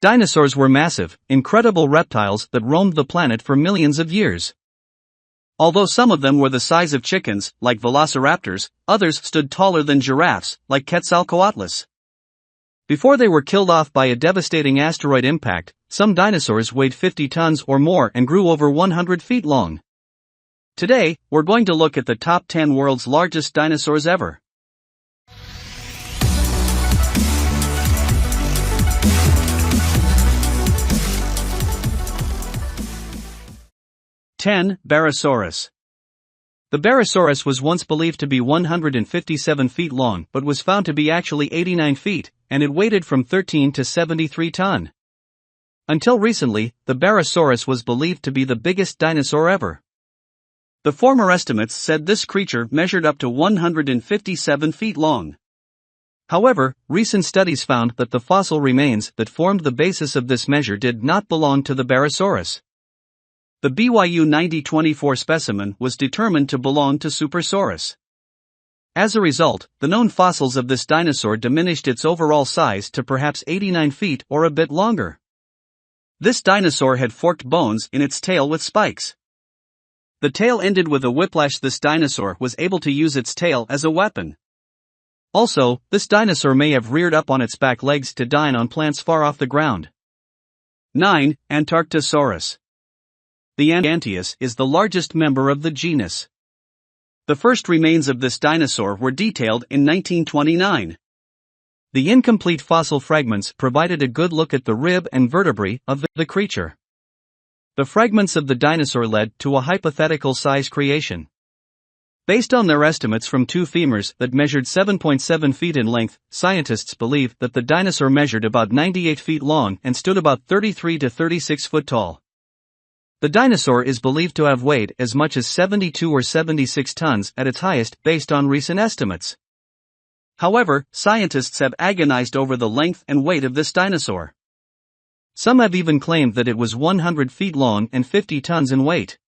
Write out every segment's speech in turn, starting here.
Dinosaurs were massive, incredible reptiles that roamed the planet for millions of years. Although some of them were the size of chickens, like velociraptors, others stood taller than giraffes, like Quetzalcoatlus. Before they were killed off by a devastating asteroid impact, some dinosaurs weighed 50 tons or more and grew over 100 feet long. Today, we're going to look at the top 10 world's largest dinosaurs ever. Barosaurus. The Barosaurus was once believed to be 157 feet long but was found to be actually 89 feet, and it weighed from 13 to 73 ton. Until recently, the Barosaurus was believed to be the biggest dinosaur ever. The former estimates said this creature measured up to 157 feet long. However, recent studies found that the fossil remains that formed the basis of this measure did not belong to the Barosaurus. The BYU 9024 specimen was determined to belong to Supersaurus. As a result, the known fossils of this dinosaur diminished its overall size to perhaps 89 feet or a bit longer. This dinosaur had forked bones in its tail with spikes. The tail ended with a whiplash. This dinosaur was able to use its tail as a weapon. Also, this dinosaur may have reared up on its back legs to dine on plants far off the ground. 9. Antarctosaurus. The Antarctosaurus is the largest member of the genus. The first remains of this dinosaur were detailed in 1929. The incomplete fossil fragments provided a good look at the rib and vertebrae of the creature. The fragments of the dinosaur led to a hypothetical size creation. Based on their estimates from two femurs that measured 7.7 feet in length, scientists believe that the dinosaur measured about 98 feet long and stood about 33 to 36 foot tall. The dinosaur is believed to have weighed as much as 72 or 76 tons at its highest based on recent estimates. However, scientists have agonized over the length and weight of this dinosaur. Some have even claimed that it was 100 feet long and 50 tons in weight.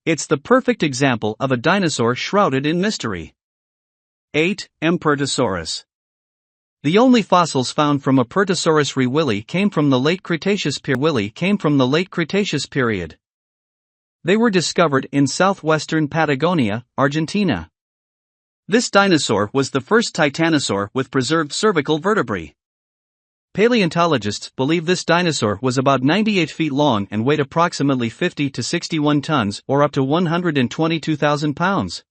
It's the perfect example of a dinosaur shrouded in mystery. 8. Puertasaurus. The only fossils found from a Puertasaurus rewilli came from the late Cretaceous period. They were discovered in southwestern Patagonia, Argentina. This dinosaur was the first titanosaur with preserved cervical vertebrae. Paleontologists believe this dinosaur was about 98 feet long and weighed approximately 50 to 61 tons or up to 122,000 pounds.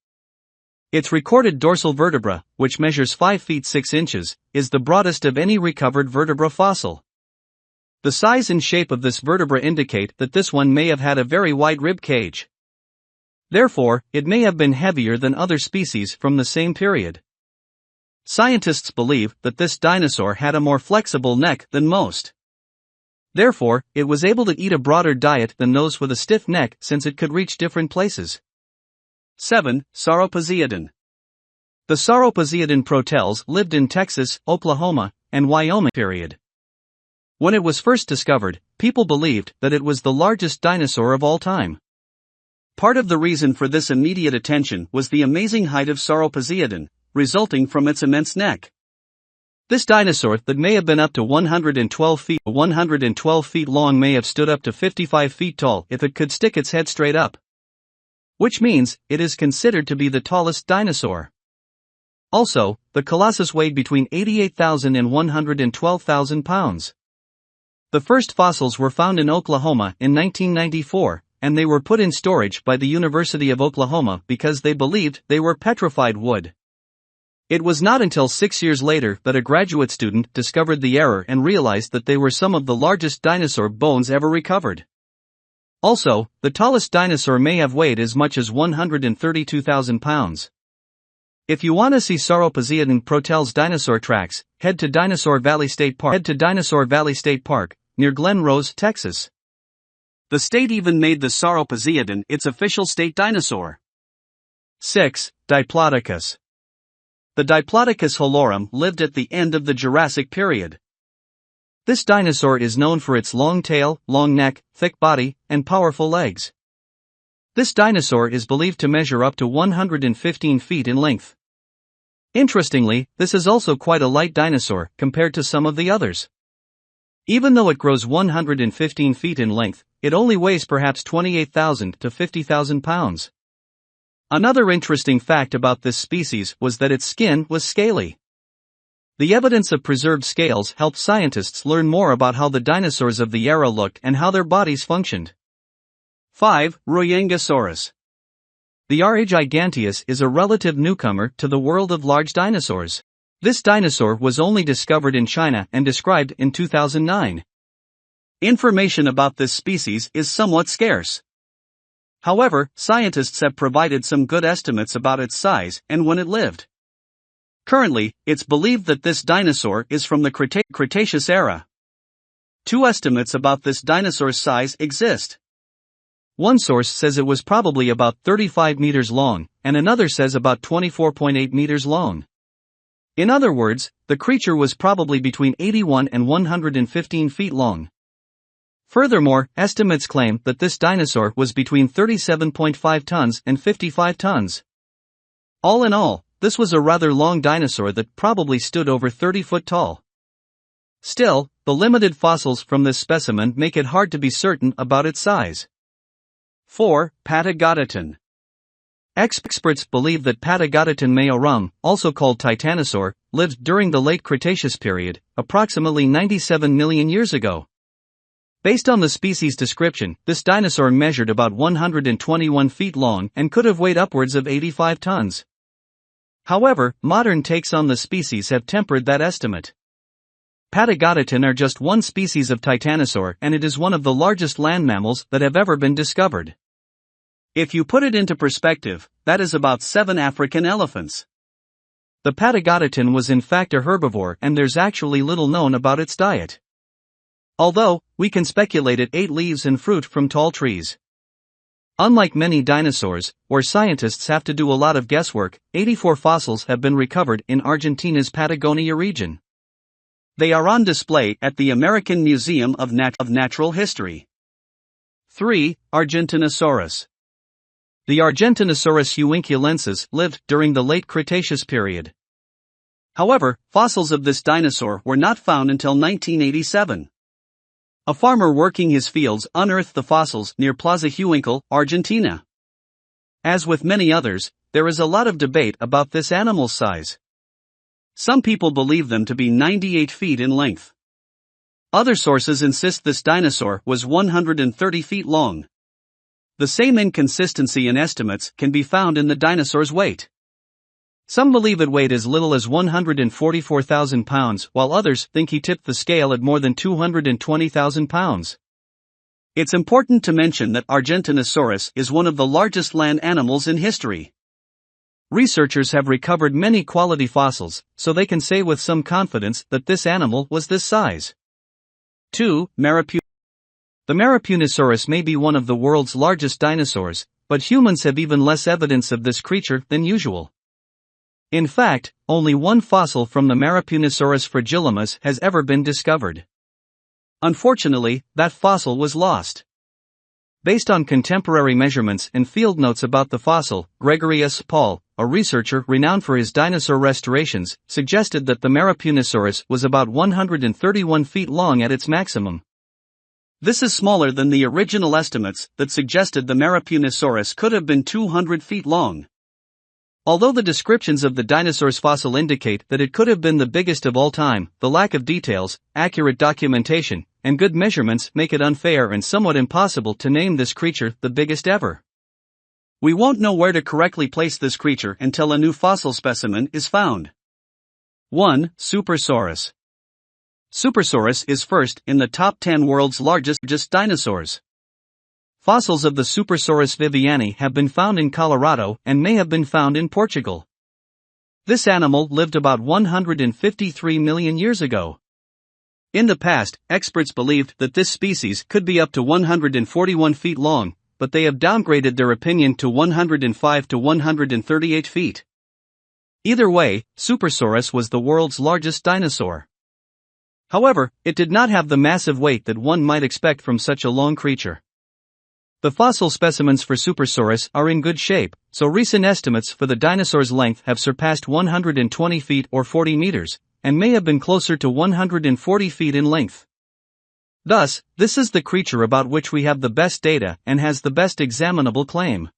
Its recorded dorsal vertebra, which measures 5 feet 6 inches, is the broadest of any recovered vertebra fossil. The size and shape of this vertebra indicate that this one may have had a very wide rib cage. Therefore, it may have been heavier than other species from the same period. Scientists believe that this dinosaur had a more flexible neck than most. Therefore, it was able to eat a broader diet than those with a stiff neck since it could reach different places. 7. Sauroposeidon. The Sauroposeidon protels lived in Texas, Oklahoma, and Wyoming. When it was first discovered, people believed that it was the largest dinosaur of all time. Part of the reason for this immediate attention was the amazing height of Sauroposeidon, resulting from its immense neck. This dinosaur that may have been up to 112 feet long may have stood up to 55 feet tall if it could stick its head straight up. Which means, it is considered to be the tallest dinosaur. Also, the colossus weighed between 88,000 and 112,000 pounds. The first fossils were found in Oklahoma in 1994, and they were put in storage by the University of Oklahoma because they believed they were petrified wood. It was not until 6 years later that a graduate student discovered the error and realized that they were some of the largest dinosaur bones ever recovered. Also, the tallest dinosaur may have weighed as much as 132,000 pounds. If you want to see Sauroposeidon protels dinosaur tracks, head to Dinosaur Valley State Park, near Glen Rose, Texas. The state even made the Sauroposeidon its official state dinosaur. 6. Diplodocus. The Diplodocus holorum lived at the end of the Jurassic period. This dinosaur is known for its long tail, long neck, thick body, and powerful legs. This dinosaur is believed to measure up to 115 feet in length. Interestingly, this is also quite a light dinosaur compared to some of the others. Even though it grows 115 feet in length, it only weighs perhaps 28,000 to 50,000 pounds. Another interesting fact about this species was that its skin was scaly. The evidence of preserved scales helped scientists learn more about how the dinosaurs of the era looked and how their bodies functioned. 5. Ruyangosaurus. The R. giganteus is a relative newcomer to the world of large dinosaurs. This dinosaur was only discovered in China and described in 2009. Information about this species is somewhat scarce. However, scientists have provided some good estimates about its size and when it lived. Currently, it's believed that this dinosaur is from the Cretaceous era. Two estimates about this dinosaur's size exist. One source says it was probably about 35 meters long, and another says about 24.8 meters long. In other words, the creature was probably between 81 and 115 feet long. Furthermore, estimates claim that this dinosaur was between 37.5 tons and 55 tons. All in all, this was a rather long dinosaur that probably stood over 30 foot tall. Still, the limited fossils from this specimen make it hard to be certain about its size. 4. Patagotitan. Experts believe that Patagotitan mayorum, also called Titanosaur, lived during the late Cretaceous period, approximately 97 million years ago. Based on the species description, this dinosaur measured about 121 feet long and could have weighed upwards of 85 tons. However, modern takes on the species have tempered that estimate. Patagotitan are just one species of titanosaur, and it is one of the largest land mammals that have ever been discovered. If you put it into perspective, that is about 7 African elephants. The Patagotitan was in fact a herbivore, and there's actually little known about its diet. Although, we can speculate it ate leaves and fruit from tall trees. Unlike many dinosaurs, where scientists have to do a lot of guesswork, 84 fossils have been recovered in Argentina's Patagonia region. They are on display at the American Museum of Natural History. 3. Argentinosaurus. The Argentinosaurus huinculensis lived during the late Cretaceous period. However, fossils of this dinosaur were not found until 1987. A farmer working his fields unearthed the fossils near Plaza Huincal, Argentina. As with many others, there is a lot of debate about this animal's size. Some people believe them to be 98 feet in length. Other sources insist this dinosaur was 130 feet long. The same inconsistency in estimates can be found in the dinosaur's weight. Some believe it weighed as little as 144,000 pounds, while others think he tipped the scale at more than 220,000 pounds. It's important to mention that Argentinosaurus is one of the largest land animals in history. Researchers have recovered many quality fossils, so they can say with some confidence that this animal was this size. 2. Maraapunisaurus. The Maraapunisaurus may be one of the world's largest dinosaurs, but humans have even less evidence of this creature than usual. In fact, only one fossil from the Maraapunisaurus fragilis has ever been discovered. Unfortunately, that fossil was lost. Based on contemporary measurements and field notes about the fossil, Gregory S. Paul, a researcher renowned for his dinosaur restorations, suggested that the Maraapunisaurus was about 131 feet long at its maximum. This is smaller than the original estimates that suggested the Maraapunisaurus could have been 200 feet long. Although the descriptions of the dinosaur's fossil indicate that it could have been the biggest of all time, the lack of details, accurate documentation, and good measurements make it unfair and somewhat impossible to name this creature the biggest ever. We won't know where to correctly place this creature until a new fossil specimen is found. 1. Supersaurus. Supersaurus is first in the top 10 world's largest dinosaurs. Fossils of the Supersaurus viviani have been found in Colorado and may have been found in Portugal. This animal lived about 153 million years ago. In the past, experts believed that this species could be up to 141 feet long, but they have downgraded their opinion to 105 to 138 feet. Either way, Supersaurus was the world's largest dinosaur. However, it did not have the massive weight that one might expect from such a long creature. The fossil specimens for Supersaurus are in good shape, so recent estimates for the dinosaur's length have surpassed 120 feet or 40 meters, and may have been closer to 140 feet in length. Thus, this is the creature about which we have the best data and has the best examinable claim.